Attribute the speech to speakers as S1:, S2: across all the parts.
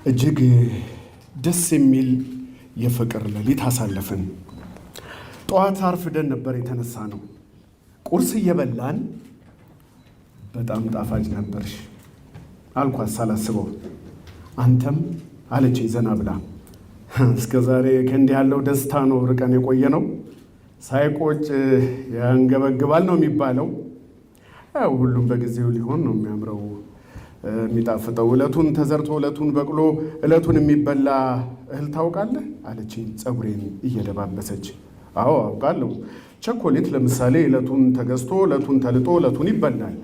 S1: እጅግ ደስ የሚል የፍቅር ሌሊት አሳለፍን። ጠዋት አርፍደን ነበር የተነሳ ነው። ቁርስ እየበላን በጣም ጣፋጭ ነበርሽ አልኳት ሳላስበው። አንተም አለችኝ ዘና ብላ። እስከ ዛሬ ከእንዲህ ያለው ደስታ ነው ርቀን የቆየ ነው። ሳይቆጭ ያንገበግባል ነው የሚባለው። ሁሉም በጊዜው ሊሆን ነው የሚያምረው የሚጣፍጠው። ዕለቱን ተዘርቶ ዕለቱን በቅሎ ዕለቱን የሚበላ እህል ታውቃለህ አለችኝ ፀጉሬን እየደባበሰች። አዎ አውቃለሁ። ቸኮሌት ለምሳሌ ዕለቱን ተገዝቶ ዕለቱን ተልጦ ዕለቱን ይበላል።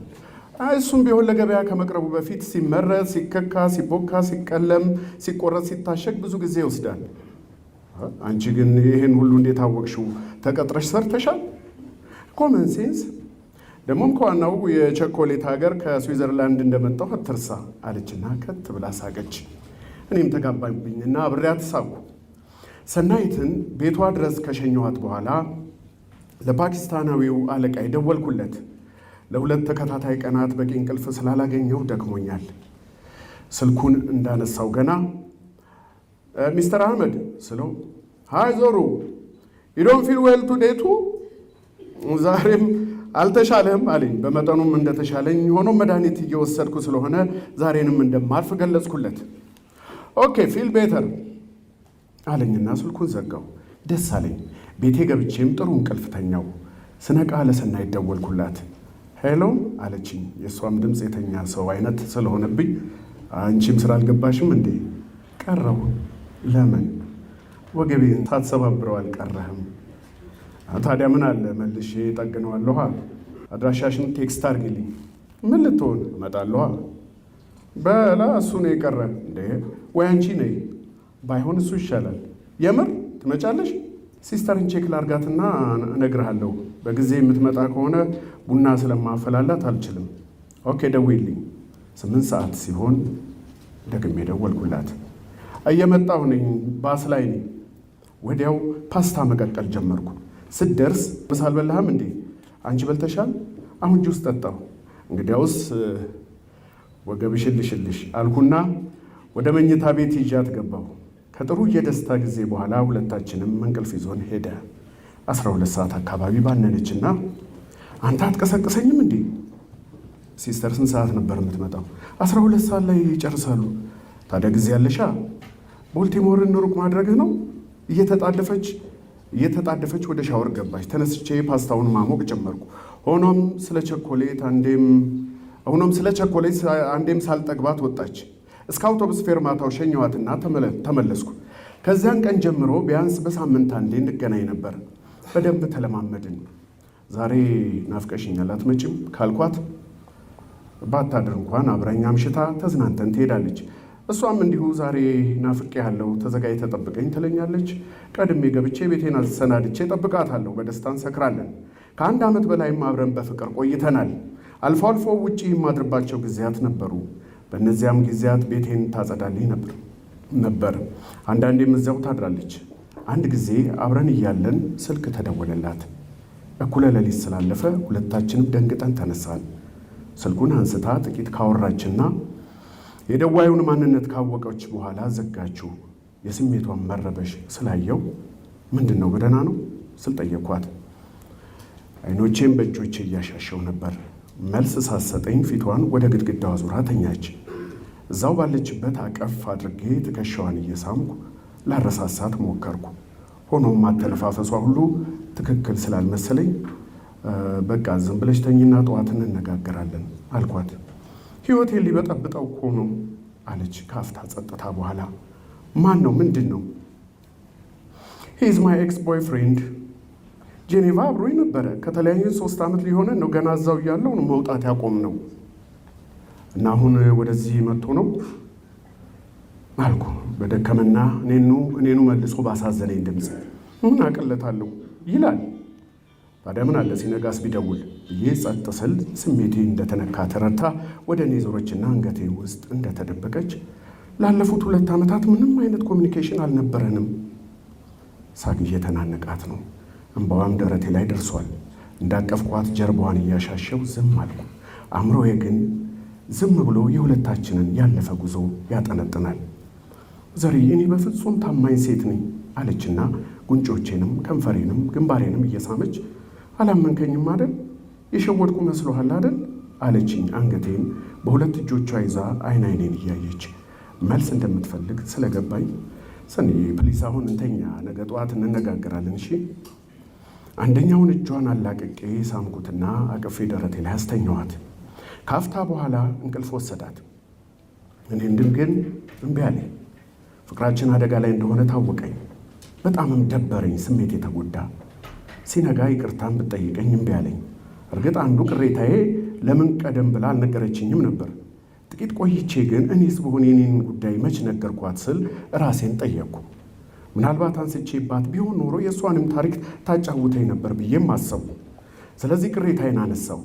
S1: እሱም ቢሆን ለገበያ ከመቅረቡ በፊት ሲመረት፣ ሲከካ፣ ሲቦካ፣ ሲቀለም፣ ሲቆረጥ፣ ሲታሸግ ብዙ ጊዜ ይወስዳል። አንቺ ግን ይህን ሁሉ እንዴት አወቅሽው? ተቀጥረሽ ሰርተሻል? ኮመን ሴንስ። ደግሞም ከዋናው የቸኮሌት ሀገር ከስዊዘርላንድ እንደመጣሁ አትርሳ አለችና ከት ብላ ሳቀች። እኔም ተጋባብኝና አብሬያት ሳኩ። ሰናይትን ቤቷ ድረስ ከሸኘኋት በኋላ ለፓኪስታናዊው አለቃ ደወልኩለት። ለሁለት ተከታታይ ቀናት በቂ እንቅልፍ ስላላገኘው ደክሞኛል። ስልኩን እንዳነሳው ገና ሚስተር አህመድ ስለው ሃይ ዞሩ ዩ ዶንት ፊል ዌል ቱዴይ ቱ፣ ዛሬም አልተሻለህም አለኝ። በመጠኑም እንደተሻለኝ ሆኖ መድኃኒት እየወሰድኩ ስለሆነ ዛሬንም እንደማርፍ ገለጽኩለት። ኦኬ ፊል ቤተር አለኝና ስልኩን ዘጋው። ደስ አለኝ። ቤቴ ገብቼም ጥሩ እንቅልፍ ተኛው። ስነቃ ለሰናይት ደወልኩላት። ሄሎ አለችኝ። የእሷም ድምፅ የተኛ ሰው አይነት ስለሆነብኝ አንቺም ስራ አልገባሽም እንዴ? ቀረው። ለምን? ወገቤን ሳትሰባብረው አልቀረህም። ታዲያ ምን አለ መልሼ ጠግነዋለሁ። አድራሻሽን ቴክስት አድርግልኝ። ምን ልትሆን? እመጣለሁ። በላ እሱ ነው የቀረ እንዴ? ወይ አንቺ ነይ። ባይሆን እሱ ይሻላል። የምር ትመጫለሽ? ሲስተርን ቼክ ላርጋትና እነግርሃለሁ። በጊዜ የምትመጣ ከሆነ ቡና ስለማፈላላት አልችልም። ኦኬ ደውይልኝ። 8 ሰዓት ሲሆን ደግሜ ደወልኩላት። እየመጣሁ ነኝ፣ ባስ ላይ ነኝ። ወዲያው ፓስታ መቀቀል ጀመርኩ። ስትደርስ ምሳ አልበላህም እንዴ? አንቺ በልተሻል? አሁን ጁስ ጠጣሁ። እንግዲያውስ ወገብሽን ልሽልሽ አልኩና ወደ መኝታ ቤት ይዣት ገባሁ። ከጥሩ የደስታ ጊዜ በኋላ ሁለታችንም እንቅልፍ ይዞን ሄደ። 12 ሰዓት አካባቢ ባነነችና አንተ አትቀሰቅሰኝም እንዴ? ሲስተር ስንት ሰዓት ነበር የምትመጣው? 12 ሰዓት ላይ ይጨርሳሉ። ታዲያ ጊዜ ያለሻ። ቦልቲሞርን ሩቅ ማድረግህ ነው። እየተጣደፈች ወደ ሻወር ገባች። ተነስቼ ፓስታውን ማሞቅ ጀመርኩ። ሆኖም ስለ ቸኮሌት አንዴም ሳልጠግባት ወጣች። እስከ አውቶቡስ ፌርማታው ሸኘዋትና ተመለስኩ። ከዚያን ቀን ጀምሮ ቢያንስ በሳምንት አንዴ እንገናኝ ነበር። በደንብ ተለማመድን። ዛሬ ናፍቀሽኛል አትመጭም ካልኳት ባታድር እንኳን አብረኛ ምሽታ ተዝናንተን ትሄዳለች። እሷም እንዲሁ ዛሬ ናፍቄ ያለው ተዘጋጅ ተጠብቀኝ ትለኛለች። ቀድሜ ገብቼ ቤቴን አሰናድቼ ጠብቃታለሁ። በደስታ እንሰክራለን። ከ1 ዓመት በላይም አብረን በፍቅር ቆይተናል። አልፎ አልፎ ውጪ የማድርባቸው ጊዜያት ነበሩ። በእነዚያም ጊዜያት ቤቴን ታጸዳልኝ ነበር። አንዳንዴም እዚያው ታድራለች። አንድ ጊዜ አብረን እያለን ስልክ ተደወለላት። እኩለ ሌሊት ስላለፈ ሁለታችንም ደንግጠን ተነሳን። ስልኩን አንስታ ጥቂት ካወራችና የደዋዩን ማንነት ካወቀች በኋላ ዘጋችው። የስሜቷን መረበሽ ስላየው ምንድን ነው በደህና ነው ስል ጠየኳት። አይኖቼን በእጆቼ እያሻሸው ነበር። መልስ ሳሰጠኝ ፊቷን ወደ ግድግዳዋ ዙራ ተኛች። እዛው ባለችበት አቀፍ አድርጌ ትከሻዋን እየሳምኩ ላረሳሳት ሞከርኩ። ሆኖም አተነፋፈሷ ሁሉ ትክክል ስላልመሰለኝ በቃ ዝም ብለሽ ተኝና ጠዋት እንነጋገራለን አልኳት። ሕይወቴን ሊበጠብጠው እኮ ነው አለች ካፍታ ጸጥታ በኋላ። ማን ነው? ምንድን ነው? ሂዝ ማይ ኤክስ ቦይፍሬንድ። ጄኔቫ አብሮኝ ነበረ። ከተለያየን 3 ዓመት ሊሆነ ነው። ገና እዛው እያለው ነው መውጣት ያቆም ነው እና አሁን ወደዚህ መጥቶ ነው አልኩ በደከመና እኔኑ መልሶ ባሳዘነኝ ድምፅ። ምን አቅለታለሁ ይላል። ታዲያ ምን አለ ሲነጋስ ቢደውል ብዬ ጸጥ ስል ስሜቴ እንደተነካ ተረድታ ወደ እኔ ዞረችና አንገቴ ውስጥ እንደተደበቀች ላለፉት 2 ዓመታት ምንም አይነት ኮሚኒኬሽን አልነበረንም። ሳቅ እየተናነቃት ነው። እንባዋም ደረቴ ላይ ደርሷል። እንዳቀፍኳት ጀርባዋን እያሻሸው ዝም አልኩ። አእምሮዬ ግን ዝም ብሎ የሁለታችንን ያለፈ ጉዞ ያጠነጥናል። ዘርዬ እኔ በፍጹም ታማኝ ሴት ነኝ አለችና ጉንጮቼንም ከንፈሬንም ግንባሬንም እየሳመች አላመንከኝም አይደል? የሸወድኩ መስሎሃል አይደል? አለችኝ። አንገቴን በሁለት እጆቿ ይዛ አይን አይኔን እያየች መልስ እንደምትፈልግ ስለገባኝ ሰንዬ ፕሊስ አሁን እንተኛ፣ ነገ ጠዋት እንነጋገራለን እሺ? አንደኛውን እጇን አላቅቄ ሳምኩትና አቅፌ ደረቴ ላይ አስተኛዋት። ካፍታ በኋላ እንቅልፍ ወሰዳት። እኔ ግን እምቢ አለኝ። ፍቅራችን አደጋ ላይ እንደሆነ ታወቀኝ። በጣምም ደበረኝ። ስሜት የተጎዳ ሲነጋ ይቅርታን ብትጠይቀኝ እምቢ አለኝ። እርግጥ አንዱ ቅሬታዬ ለምን ቀደም ብላ አልነገረችኝም ነበር። ጥቂት ቆይቼ ግን እኔስ ብሆን የኔን ጉዳይ መች ነገርኳት ስል ራሴን ጠየቅኩ። ምናልባት አንስቼባት ቢሆን ኖሮ የእሷንም ታሪክ ታጫውተኝ ነበር ብዬም አሰቡ። ስለዚህ ቅሬታዬን አነሳው።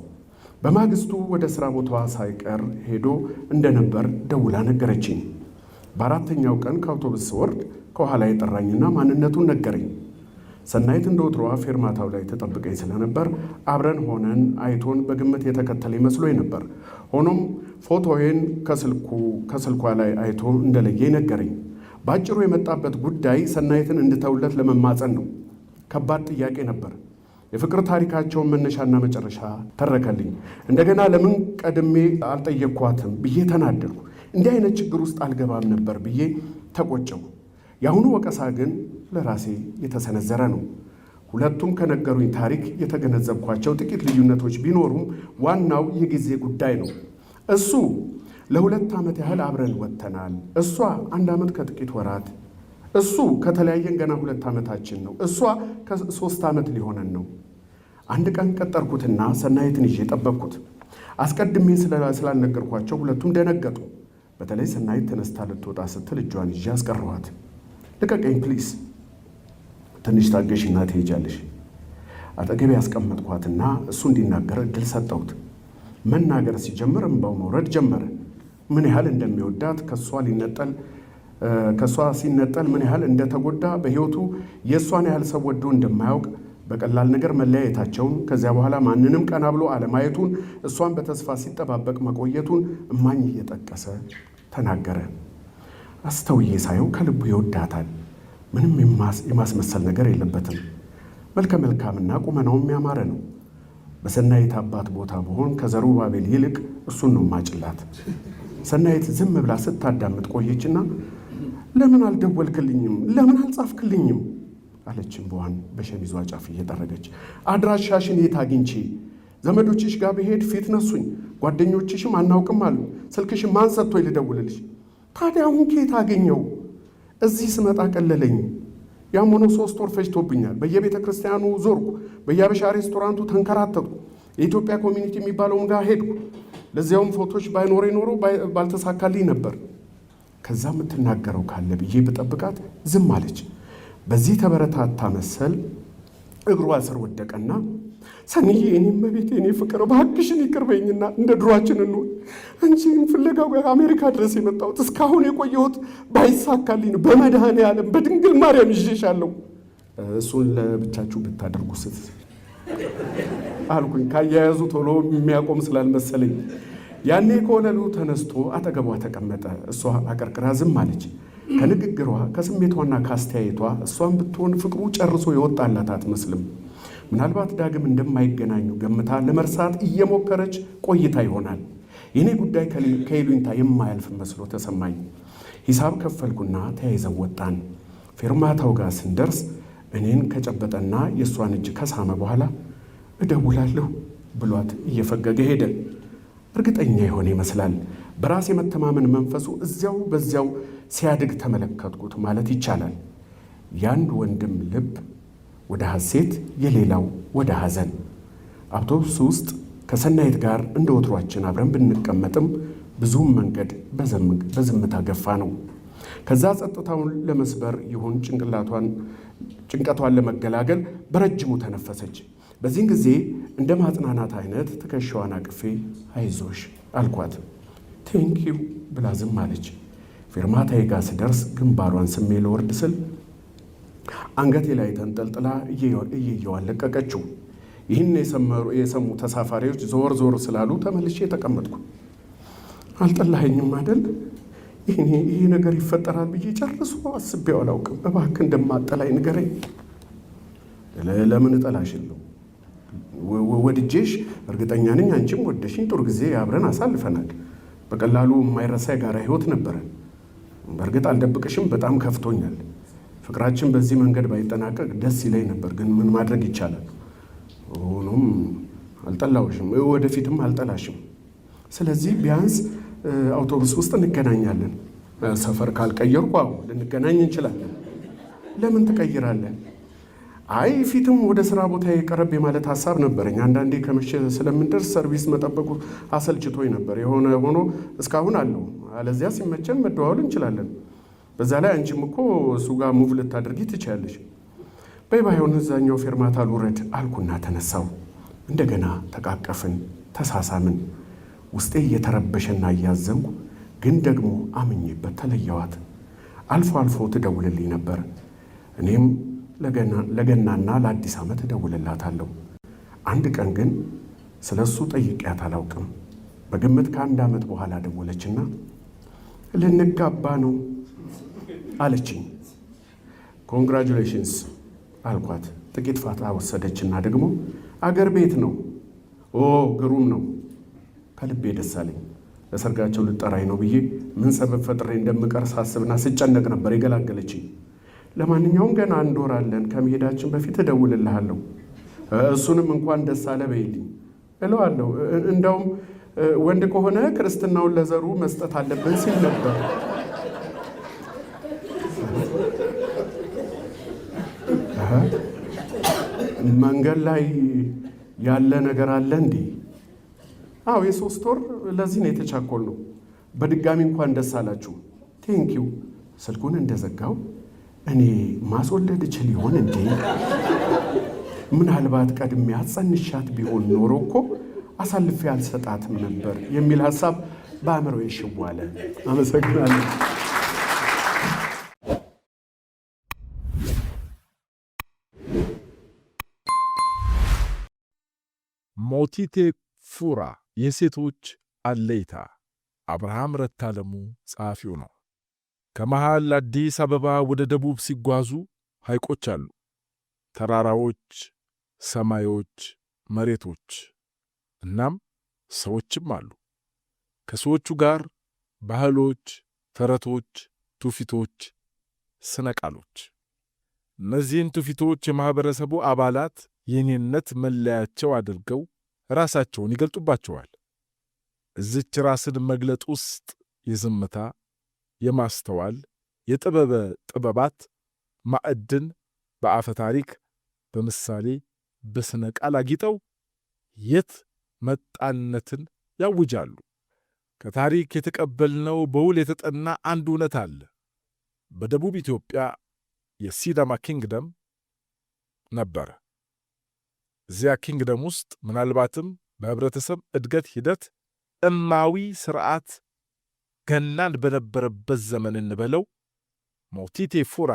S1: በማግስቱ ወደ ሥራ ቦታዋ ሳይቀር ሄዶ እንደነበር ደውላ ነገረችኝ። በአራተኛው ቀን ከአውቶቡስ ስወርድ ከኋላ የጠራኝና ማንነቱን ነገረኝ። ሰናይት እንደ ወትሮዋ ፌርማታው ላይ ተጠብቀኝ ስለነበር አብረን ሆነን አይቶን በግምት የተከተለ መስሎኝ ነበር። ሆኖም ፎቶዬን ከስልኳ ላይ አይቶ እንደለየ ነገረኝ። በአጭሩ የመጣበት ጉዳይ ሰናይትን እንድተውለት ለመማፀን ነው። ከባድ ጥያቄ ነበር። የፍቅር ታሪካቸውን መነሻና መጨረሻ ተረከልኝ። እንደገና ለምን ቀድሜ አልጠየቅኳትም ብዬ ተናደድኩ። እንዲህ አይነት ችግር ውስጥ አልገባም ነበር ብዬ ተቆጨው። የአሁኑ ወቀሳ ግን ለራሴ የተሰነዘረ ነው። ሁለቱም ከነገሩኝ ታሪክ የተገነዘብኳቸው ጥቂት ልዩነቶች ቢኖሩም ዋናው የጊዜ ጉዳይ ነው። እሱ ለ2 ዓመት ያህል አብረን ወጥተናል። እሷ 1 ዓመት ከጥቂት ወራት። እሱ ከተለያየን ገና 2 ዓመታችን ነው። እሷ ከ3 ዓመት ሊሆነን ነው። አንድ ቀን ቀጠርኩትና ሰናይትን ይዤ ጠበቅኩት። አስቀድሜ ስላልነገርኳቸው ሁለቱም ደነገጡ። በተለይ ሰናይት ተነስታ ልትወጣ ስትል እጇን ይዤ አስቀረኋት። ልቀቀኝ ፕሊስ፣ ትንሽ ታገሽና ትሄጃለሽ። አጠገቤ ያስቀመጥኳትና እሱ እንዲናገር እድል ሰጠሁት። መናገር ሲጀምር እንባው መውረድ ጀመረ። ምን ያህል እንደሚወዳት ከእሷ ሲነጠል ምን ያህል እንደተጎዳ፣ በሕይወቱ የእሷን ያህል ሰው ወዶ እንደማያውቅ፣ በቀላል ነገር መለያየታቸውን፣ ከዚያ በኋላ ማንንም ቀና ብሎ አለማየቱን፣ እሷን በተስፋ ሲጠባበቅ መቆየቱን እማኝ እየጠቀሰ ተናገረ። አስተውዬ ሳየው ከልቡ ይወዳታል። ምንም የማስመሰል ነገር የለበትም። መልከ መልካምና ቁመናውም ያማረ ነው። በሰናይት አባት ቦታ ብሆን ከዘሩባቤል ይልቅ እሱን ነው ማጭላት። ሰናይት ዝም ብላ ስታዳምጥ ቆየችና ለምን አልደወልክልኝም? ለምን አልጻፍክልኝም? አለችም በዋን በሸሚዟ ጫፍ እየጠረገች። አድራሻሽን የት አግኝቼ? ዘመዶችሽ ጋር ብሄድ ፊት ነሱኝ። ጓደኞችሽም አናውቅም አሉ። ስልክሽም ማን ሰጥቶኝ ልደውልልሽ? ታዲያ አሁን ከየት አገኘው? እዚህ ስመጣ ቀለለኝ። ያም ሆኖ 3 ወር ፈጅቶብኛል። በየቤተ ክርስቲያኑ ዞርኩ። በየአበሻ ሬስቶራንቱ ተንከራተትኩ። የኢትዮጵያ ኮሚኒቲ የሚባለውን ጋር ሄድኩ። ለዚያውም ፎቶች ባይኖሬ ኖሮ ባልተሳካልኝ ነበር። ከዛ የምትናገረው ካለ ብዬ ብጠብቃት ዝም አለች። በዚህ ተበረታታ መሰል እግሯ ስር ወደቀና ሰንዬ፣ እኔም መቤት የኔ ፍቅር እባክሽን ይቅርበኝና እንደ ድሯችን እንሆን። አንቺን ፍለጋ አሜሪካ ድረስ የመጣሁት እስካሁን የቆየሁት ባይሳካልኝ ነው። በመድኃኔዓለም በድንግል ማርያም ይዤሻለሁ። እሱን ለብቻችሁ ብታደርጉ ስት አልኩኝ። ካያያዙ ቶሎ የሚያቆም ስላልመሰለኝ ያኔ ከወለሉ ተነስቶ አጠገቧ ተቀመጠ። እሷ አቀርቅራ ዝም አለች። ከንግግሯ ከስሜቷና ካስተያየቷ እሷን ብትሆን ፍቅሩ ጨርሶ የወጣላት አትመስልም። ምናልባት ዳግም እንደማይገናኙ ገምታ ለመርሳት እየሞከረች ቆይታ ይሆናል። የኔ ጉዳይ ከይሉኝታ የማያልፍ መስሎ ተሰማኝ። ሂሳብ ከፈልኩና ተያይዘው ወጣን። ፌርማታው ጋር ስንደርስ እኔን ከጨበጠና የእሷን እጅ ከሳመ በኋላ እደውላለሁ ብሏት እየፈገገ ሄደ። እርግጠኛ የሆነ ይመስላል። በራስ የመተማመን መንፈሱ እዚያው በዚያው ሲያድግ ተመለከትኩት ማለት ይቻላል። የአንድ ወንድም ልብ ወደ ሐሴት፣ የሌላው ወደ ሐዘን። አውቶቡስ ውስጥ ከሰናይት ጋር እንደ ወትሯችን አብረን ብንቀመጥም ብዙም መንገድ በዝምታ ገፋ ነው። ከዛ ጸጥታውን ለመስበር ይሁን ጭንቀቷን ለመገላገል በረጅሙ ተነፈሰች። በዚህን ጊዜ እንደ ማጽናናት አይነት ትከሻዋን አቅፌ አይዞሽ አልኳት። ቴንኪው ብላ ዝም አለች። ፌርማታዬ ጋር ስደርስ ግንባሯን ስሜ ልወርድ ስል አንገቴ ላይ ተንጠልጥላ እየየዋን ለቀቀችው። ይህን የሰሙ ተሳፋሪዎች ዞር ዞር ስላሉ ተመልሼ ተቀመጥኩ። አልጠላኸኝም አይደል? ይሄ ነገር ይፈጠራል ብዬ ጨርሶ አስቤው አላውቅም። እባክህ እንደማጠላኝ ንገረኝ። ለምን እጠላሽለሁ? ወድጄሽ እርግጠኛ ነኝ አንቺም ወደሽኝ ጥሩ ጊዜ አብረን አሳልፈናል። በቀላሉ የማይረሳ የጋራ ህይወት ነበረን። በእርግጥ አልደብቅሽም፣ በጣም ከፍቶኛል። ፍቅራችን በዚህ መንገድ ባይጠናቀቅ ደስ ይለኝ ነበር፣ ግን ምን ማድረግ ይቻላል? ሆኖም አልጠላውሽም፣ ወደፊትም አልጠላሽም። ስለዚህ ቢያንስ አውቶቡስ ውስጥ እንገናኛለን። ሰፈር ካልቀየርኩ ልንገናኝ እንችላለን። ለምን ትቀይራለህ? አይ ፊትም ወደ ስራ ቦታ የቀረብ የማለት ሀሳብ ነበረኝ። አንዳንዴ ከመሸ ስለምንደርስ ሰርቪስ መጠበቁ አሰልችቶኝ ነበር። የሆነ ሆኖ እስካሁን አለው። አለዚያ ሲመቸን መደዋወል እንችላለን። በዛ ላይ አንቺም እኮ እሱ ጋር ሙቭ ልታደርጊ ትችያለሽ። ባይሆን እዛኛው ፌርማታ ልውረድ አልኩና ተነሳው። እንደገና ተቃቀፍን፣ ተሳሳምን። ውስጤ እየተረበሸና እያዘንኩ ግን ደግሞ አምኜበት ተለየዋት። አልፎ አልፎ ትደውልልኝ ነበር። እኔም ለገናና ለአዲስ ዓመት እደውልላታለሁ። አንድ ቀን ግን ስለ እሱ ጠይቄያት አላውቅም። በግምት ከ1 ዓመት በኋላ ደወለችና ልንጋባ ነው አለችኝ። ኮንግራጁሌሽንስ አልኳት። ጥቂት ፋታ ወሰደችና ደግሞ አገር ቤት ነው? ኦ ግሩም ነው። ከልቤ ደስ አለኝ። ለሰርጋቸው ልጠራኝ ነው ብዬ ምን ሰበብ ፈጥሬ እንደምቀር ሳስብና ስጨነቅ ነበር የገላገለችኝ። ለማንኛውም ገና 1 ወር አለን፣ ከመሄዳችን በፊት እደውልልሃለሁ። እሱንም እንኳን ደስ አለ በይልኝ እለዋለሁ። እንዳውም ወንድ ከሆነ ክርስትናውን ለዘሩ መስጠት አለብን ሲል ነበር። መንገድ ላይ ያለ ነገር አለ እንዴ? አዎ የ3 ወር። ለዚህ ነው የተቻኮል ነው። በድጋሚ እንኳን ደስ አላችሁ። ቴንኪው። ስልኩን እንደዘጋው እኔ ማስወለድ እችል ይሆን እንዴ? ምናልባት ቀድሜ አጸንሻት ቢሆን ኖሮ እኮ አሳልፌ አልሰጣትም ነበር የሚል ሐሳብ በአእምሮዬ ሽው አለ። አመሰግናለሁ።
S2: ሞቲቴ ፉራ የሴቶች አለይታ አብርሃም ረታለሙ ጸሐፊው ነው። ከመሃል አዲስ አበባ ወደ ደቡብ ሲጓዙ ሐይቆች አሉ፣ ተራራዎች፣ ሰማዮች፣ መሬቶች፣ እናም ሰዎችም አሉ። ከሰዎቹ ጋር ባህሎች፣ ተረቶች፣ ትውፊቶች፣ ስነ ቃሎች። እነዚህን ትውፊቶች የማኅበረሰቡ አባላት የኔነት መለያቸው አድርገው ራሳቸውን ይገልጡባቸዋል። እዚች ራስን መግለጥ ውስጥ የዝምታ፣ የማስተዋል፣ የጥበበ ጥበባት ማዕድን በአፈ ታሪክ፣ በምሳሌ፣ በስነ ቃል አጊጠው የት መጣነትን ያውጃሉ። ከታሪክ የተቀበልነው በውል የተጠና አንድ እውነት አለ። በደቡብ ኢትዮጵያ የሲዳማ ኪንግደም ነበረ። እዚያ ኪንግደም ውስጥ ምናልባትም በህብረተሰብ እድገት ሂደት እማዊ ስርዓት ገናን በነበረበት ዘመን እንበለው ሞቲቴ ፉራ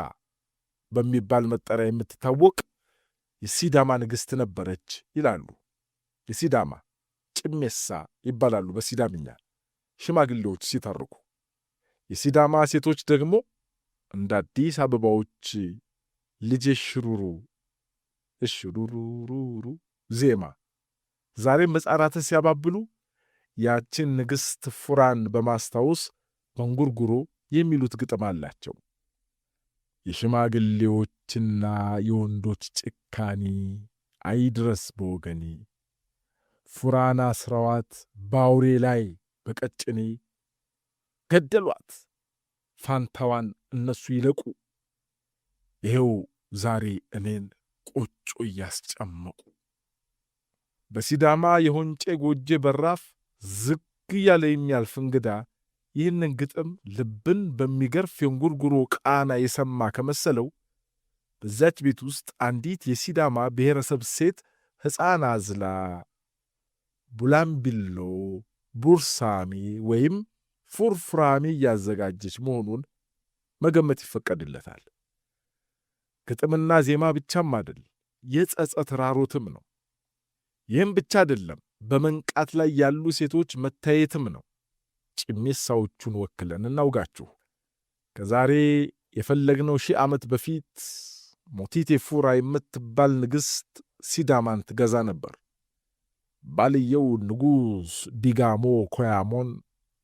S2: በሚባል መጠሪያ የምትታወቅ የሲዳማ ንግሥት ነበረች ይላሉ። የሲዳማ ጭሜሳ ይባላሉ በሲዳምኛ ሽማግሌዎች ሲተርኩ። የሲዳማ ሴቶች ደግሞ እንደ አዲስ አበባዎች ልጄ ሽሩሩ እሽሩሩሩሩ ዜማ ዛሬም ሕፃናትን ሲያባብሉ ያችን ንግሥት ፉራን በማስታወስ በንጉርጉሮ የሚሉት ግጥም አላቸው። የሽማግሌዎችና የወንዶች ጭካኔ አይድረስ በወገኔ፣ ፉራን አስረዋት ባውሬ ላይ በቀጭኔ፣ ገደሏት ፋንታዋን እነሱ ይለቁ፣ ይሄው ዛሬ እኔን ቆጮ እያስጨመቁ። በሲዳማ የሆንጬ ጎጄ በራፍ ዝግ እያለ የሚያልፍ እንግዳ ይህንን ግጥም ልብን በሚገርፍ የእንጉርጉሮ ቃና የሰማ ከመሰለው በዛች ቤት ውስጥ አንዲት የሲዳማ ብሔረሰብ ሴት ሕፃን አዝላ ቡላምቢሎ፣ ቡርሳሜ ወይም ፉርፍራሜ እያዘጋጀች መሆኑን መገመት ይፈቀድለታል። ግጥምና ዜማ ብቻም አይደል፣ የጸጸት ራሮትም ነው። ይህም ብቻ አይደለም፣ በመንቃት ላይ ያሉ ሴቶች መታየትም ነው። ጭሜሳዎቹን ወክለን እናውጋችሁ። ከዛሬ የፈለግነው 1000 ዓመት በፊት ሞቲቴ ፉራ የምትባል ንግሥት ሲዳማን ትገዛ ነበር። ባልየው ንጉሥ ዲጋሞ ኮያሞን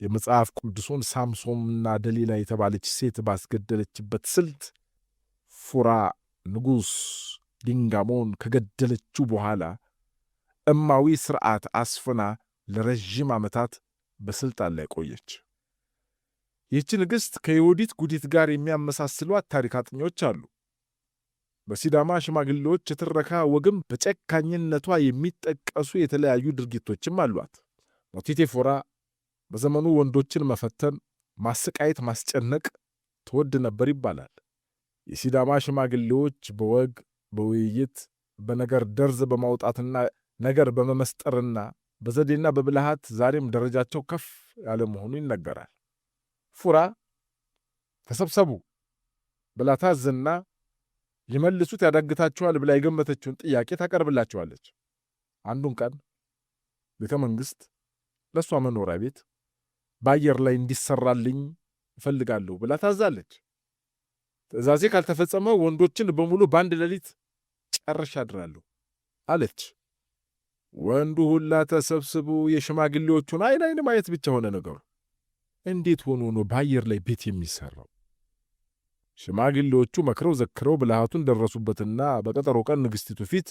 S2: የመጽሐፍ ቅዱሱን ሳምሶንና ደሊላ የተባለች ሴት ባስገደለችበት ስልት ፉራ ንጉሥ ዲንጋሞን ከገደለችው በኋላ እማዊ ሥርዓት አስፍና ለረዥም ዓመታት በሥልጣን ላይ ቆየች። ይህች ንግሥት ከዮዲት ጉዲት ጋር የሚያመሳስሏት ታሪክ አጥኚዎች አሉ። በሲዳማ ሽማግሌዎች የትረካ ወግም በጨካኝነቷ የሚጠቀሱ የተለያዩ ድርጊቶችም አሏት። ሞቲቴ ፉራ በዘመኑ ወንዶችን መፈተን፣ ማሰቃየት፣ ማስጨነቅ ትወድ ነበር ይባላል። የሲዳማ ሽማግሌዎች በወግ በውይይት በነገር ደርዝ በማውጣትና ነገር በመመስጠርና በዘዴና በብልሃት ዛሬም ደረጃቸው ከፍ ያለ መሆኑ ይነገራል። ፉራ ተሰብሰቡ ብላ ታዝና ይመልሱት ያዳግታቸዋል ብላ የገመተችውን ጥያቄ ታቀርብላቸዋለች። አንዱን ቀን ቤተ መንግሥት ለእሷ መኖሪያ ቤት በአየር ላይ እንዲሰራልኝ እፈልጋለሁ ብላ ታዛለች። ትእዛዜ ካልተፈጸመ ወንዶችን በሙሉ በአንድ ሌሊት ጨርሼ አድራለሁ አለች። ወንዱ ሁላ ተሰብስቦ የሽማግሌዎቹን አይን ማየት ብቻ ሆነ ነገሩ። እንዴት ሆኖ ነው በአየር ላይ ቤት የሚሰራው? ሽማግሌዎቹ መክረው ዘክረው ብልሃቱን ደረሱበትና በቀጠሮ ቀን ንግሥቲቱ ፊት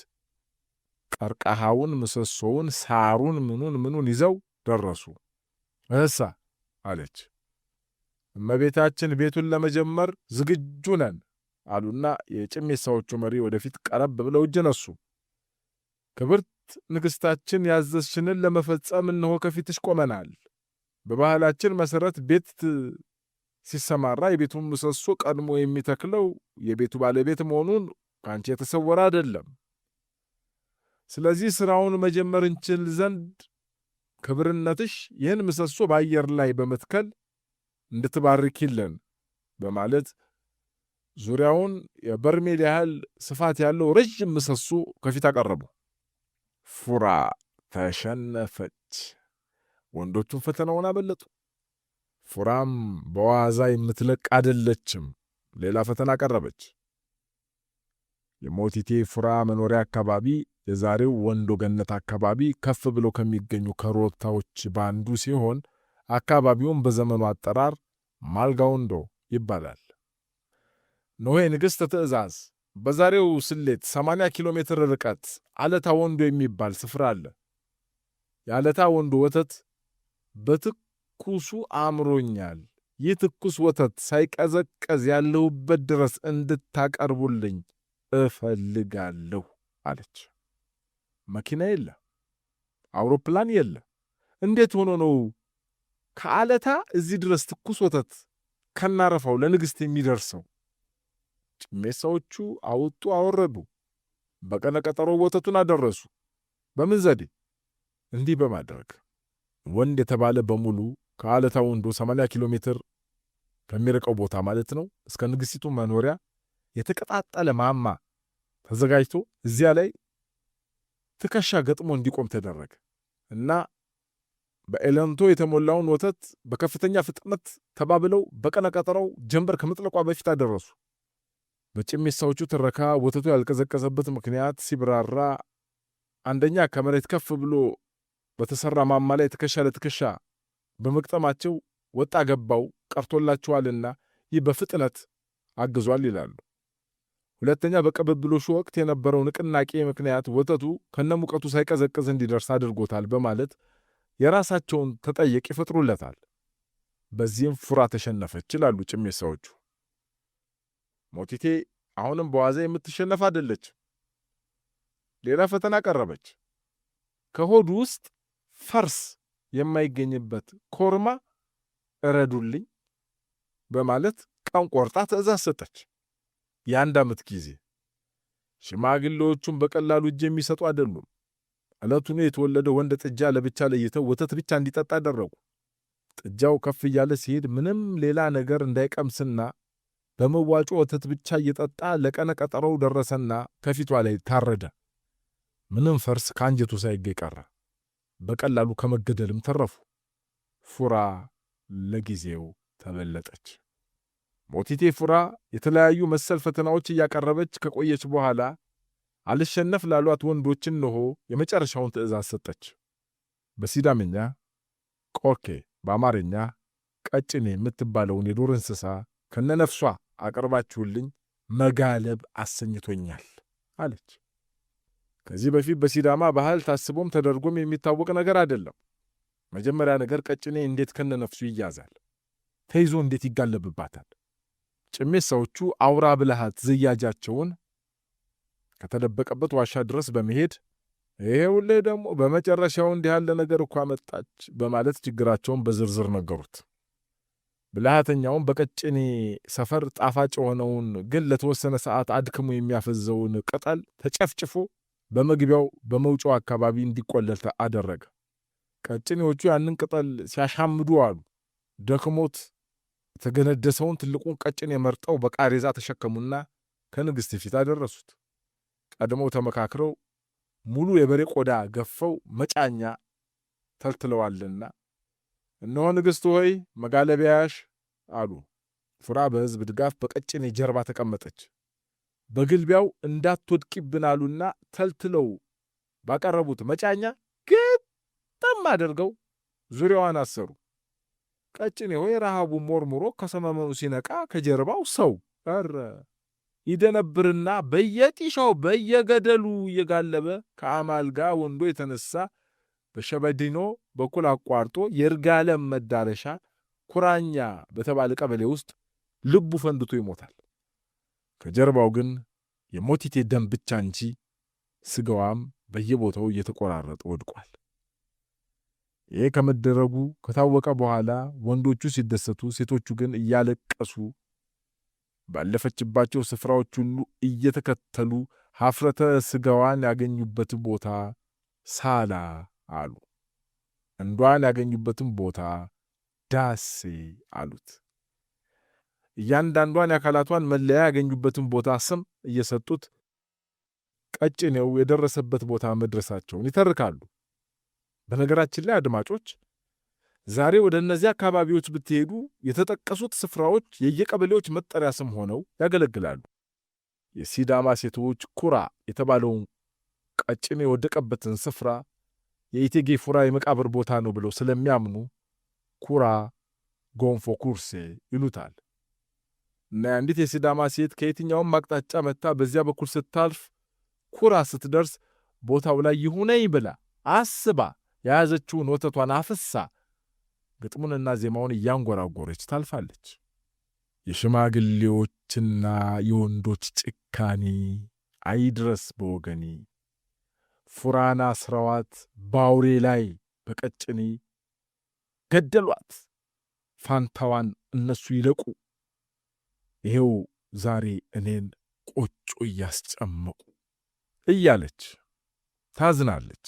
S2: ቀርቀሃውን፣ ምሰሶውን፣ ሳሩን ምኑን ይዘው ደረሱ። እሳ አለች። እመቤታችን ቤቱን ለመጀመር ዝግጁ ነን አሉና የጭሜሳዎቹ መሪ ወደፊት ቀረብ ብለው እጅ ነሱ። ክብርት ንግሥታችን ያዘዝሽንን ለመፈጸም እነሆ ከፊትሽ ቆመናል። በባህላችን መሠረት ቤት ሲሰማራ የቤቱን ምሰሶ ቀድሞ የሚተክለው የቤቱ ባለቤት መሆኑን ከአንቺ የተሰወረ አይደለም። ስለዚህ ሥራውን መጀመር እንችል ዘንድ ክብርነትሽ ይህን ምሰሶ በአየር ላይ በመትከል እንድትባርኪልን በማለት ዙሪያውን የበርሜል ያህል ስፋት ያለው ረዥም ምሰሶ ከፊት አቀረቡ። ፉራ ተሸነፈች። ወንዶቹን ፈተናውን አመለጡ። ፉራም በዋዛ የምትለቅ አይደለችም። ሌላ ፈተና ቀረበች። የሞቲቴ ፉራ መኖሪያ አካባቢ የዛሬው ወንዶ ገነት አካባቢ ከፍ ብሎ ከሚገኙ ከሮታዎች ባንዱ ሲሆን አካባቢውም በዘመኑ አጠራር ማልጋውንዶ ይባላል። ኖሄ ንግሥት ትእዛዝ በዛሬው ስሌት 80 ኪሎ ሜትር ርቀት አለታ ወንዶ የሚባል ስፍራ አለ። የአለታ ወንዶ ወተት በትኩሱ አምሮኛል። ይህ ትኩስ ወተት ሳይቀዘቀዝ ያለሁበት ድረስ እንድታቀርቡልኝ እፈልጋለሁ አለች። መኪና የለ፣ አውሮፕላን የለ። እንዴት ሆኖ ነው ከአለታ እዚህ ድረስ ትኩስ ወተት ከናረፋው ለንግሥት የሚደርሰው? ጭሜሳዎቹ አወጡ አወረዱ። በቀነ ቀጠሮ ወተቱን አደረሱ። በምን ዘዴ? እንዲህ በማድረግ ወንድ የተባለ በሙሉ ከአለታ ወንዶ 80 ኪሎ ሜትር ከሚርቀው ቦታ ማለት ነው እስከ ንግሥቲቱ መኖሪያ የተቀጣጠለ ማማ ተዘጋጅቶ እዚያ ላይ ትከሻ ገጥሞ እንዲቆም ተደረገ እና በኤለንቶ የተሞላውን ወተት በከፍተኛ ፍጥነት ተባብለው በቀነ ቀጠሮው ጀንበር ከመጥለቋ በፊት አደረሱ። በጭሜሳዎቹ ትረካ ወተቱ ያልቀዘቀዘበት ምክንያት ሲብራራ አንደኛ ከመሬት ከፍ ብሎ በተሰራ ማማ ላይ ትከሻ ለትከሻ በመቅጠማቸው ወጣ ገባው ቀርቶላቸዋልና ይህ በፍጥነት አግዟል ይላሉ። ሁለተኛ በቅብብሎሹ ወቅት የነበረው ንቅናቄ ምክንያት ወተቱ ከነሙቀቱ ሳይቀዘቅዝ እንዲደርስ አድርጎታል በማለት የራሳቸውን ተጠየቅ ይፈጥሩለታል። በዚህም ፉራ ተሸነፈች ይላሉ ጭሜሳዎቹ። ሞቲቴ አሁንም በዋዛ የምትሸነፍ አይደለች። ሌላ ፈተና ቀረበች። ከሆዱ ውስጥ ፈርስ የማይገኝበት ኮርማ እረዱልኝ በማለት ቀን ቆርጣ ትእዛዝ ሰጠች። የ1 ዓመት ጊዜ። ሽማግሌዎቹም በቀላሉ እጅ የሚሰጡ አይደሉም። ዕለቱን የተወለደ ወንድ ጥጃ ለብቻ ለይተው ወተት ብቻ እንዲጠጣ አደረጉ። ጥጃው ከፍ እያለ ሲሄድ ምንም ሌላ ነገር እንዳይቀምስና በመዋጮ ወተት ብቻ እየጠጣ ለቀነ ቀጠሮው ደረሰና ከፊቷ ላይ ታረደ። ምንም ፈርስ ከአንጀቱ ሳይገኝ ቀረ። በቀላሉ ከመገደልም ተረፉ። ፉራ ለጊዜው ተበለጠች። ሞቲቴ ፉራ የተለያዩ መሰል ፈተናዎች እያቀረበች ከቆየች በኋላ አልሸነፍ ላሏት ወንዶች እነሆ የመጨረሻውን ትእዛዝ ሰጠች። በሲዳምኛ ቆርኬ፣ በአማርኛ ቀጭኔ የምትባለውን የዱር እንስሳ ከነነፍሷ አቅርባችሁልኝ መጋለብ አሰኝቶኛል አለች። ከዚህ በፊት በሲዳማ ባህል ታስቦም ተደርጎም የሚታወቅ ነገር አይደለም። መጀመሪያ ነገር ቀጭኔ እንዴት ከነነፍሱ ይያዛል? ተይዞ እንዴት ይጋለብባታል? ጭሜሳዎቹ አውራ ብልሃት ዝያጃቸውን ከተደበቀበት ዋሻ ድረስ በመሄድ ይሄውልህ ደግሞ በመጨረሻው እንዲህ ያለ ነገር እኮ መጣች በማለት ችግራቸውን በዝርዝር ነገሩት። ብልሃተኛውን በቀጭኔ ሰፈር ጣፋጭ የሆነውን ግን ለተወሰነ ሰዓት አድክሞ የሚያፈዘውን ቅጠል ተጨፍጭፎ በመግቢያው በመውጫው አካባቢ እንዲቆለል አደረገ። ቀጭኔዎቹ ያንን ቅጠል ሲያሻምዱ አሉ። ደክሞት የተገነደሰውን ትልቁን ቀጭኔ መርጠው በቃሬዛ ተሸከሙና ከንግሥት ፊት አደረሱት። ቀድመው ተመካክረው ሙሉ የበሬ ቆዳ ገፈው መጫኛ ተልትለዋልና እነሆ ንግሥት ሆይ መጋለቢያሽ አሉ። ፉራ በሕዝብ ድጋፍ በቀጭኔ ጀርባ ተቀመጠች። በግልቢያው እንዳትወድቂብን አሉና ተልትለው ባቀረቡት መጫኛ ግጥም አድርገው ዙሪያዋን አሰሩ። ቀጭኔ ሆይ ረሃቡ ሞርሙሮ ከሰመመኑ ሲነቃ ከጀርባው ሰው ይደነብርና በየጢሻው በየገደሉ እየጋለበ ከአማልጋ ወንዶ የተነሳ በሸበዲኖ በኩል አቋርጦ የይርጋለም መዳረሻ ኩራኛ በተባለ ቀበሌ ውስጥ ልቡ ፈንድቶ ይሞታል። ከጀርባው ግን የሞቲቴ ደም ብቻ እንጂ ስጋዋም በየቦታው እየተቆራረጠ ወድቋል። ይህ ከመደረጉ ከታወቀ በኋላ ወንዶቹ ሲደሰቱ፣ ሴቶቹ ግን እያለቀሱ ባለፈችባቸው ስፍራዎች ሁሉ እየተከተሉ ሀፍረተ ስጋዋን ያገኙበት ቦታ ሳላ አሉ። እንዷን ያገኙበትም ቦታ ዳሴ አሉት። እያንዳንዷን የአካላቷን መለያ ያገኙበትን ቦታ ስም እየሰጡት ቀጭኔው የደረሰበት ቦታ መድረሳቸውን ይተርካሉ። በነገራችን ላይ አድማጮች፣ ዛሬ ወደ እነዚህ አካባቢዎች ብትሄዱ የተጠቀሱት ስፍራዎች የየቀበሌዎች መጠሪያ ስም ሆነው ያገለግላሉ። የሲዳማ ሴቶች ኩራ የተባለውን ቀጭኔ የወደቀበትን ስፍራ የኢቴጌ ፉራ የመቃብር ቦታ ነው ብለው ስለሚያምኑ ኩራ ጎንፎ ኩርሴ ይሉታል። እና አንዲት የሲዳማ ሴት ከየትኛውም አቅጣጫ መጥታ በዚያ በኩል ስታልፍ ኩራ ስትደርስ ቦታው ላይ ይሁነኝ ብላ አስባ የያዘችውን ወተቷን አፍሳ ግጥሙንና ዜማውን እያንጎራጎረች ታልፋለች። የሽማግሌዎችና የወንዶች ጭካኔ አይድረስ በወገኔ፣ ፉራና ስራዋት ባውሬ ላይ በቀጭኔ ገደሏት፣ ፋንታዋን እነሱ ይለቁ፣ ይሄው ዛሬ እኔን ቆጮ እያስጨመቁ እያለች ታዝናለች።